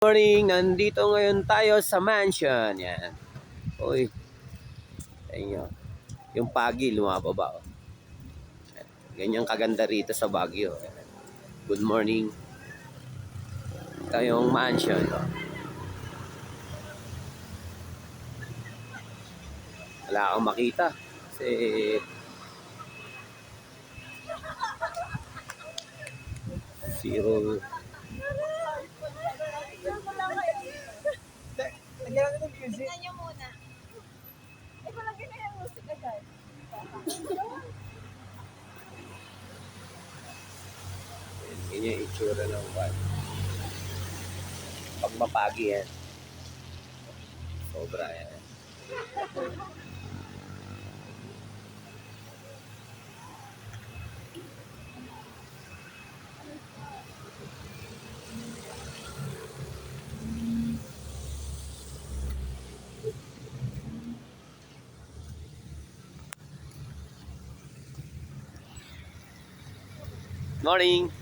Morning, nandito ngayon tayo sa mansion. Yan. Uy, ayun, yung pagi lumababa. Oh. Ganyan kaganda rito sa Baguio. Good morning. Ito yung mansion. Oh. Wala akong makita. Kasi zero. Tignan nyo muna. Eh, palagi na yung music agad. Yan yung itsura ng van. Pag mapagi yan. Sobra yan. Morning.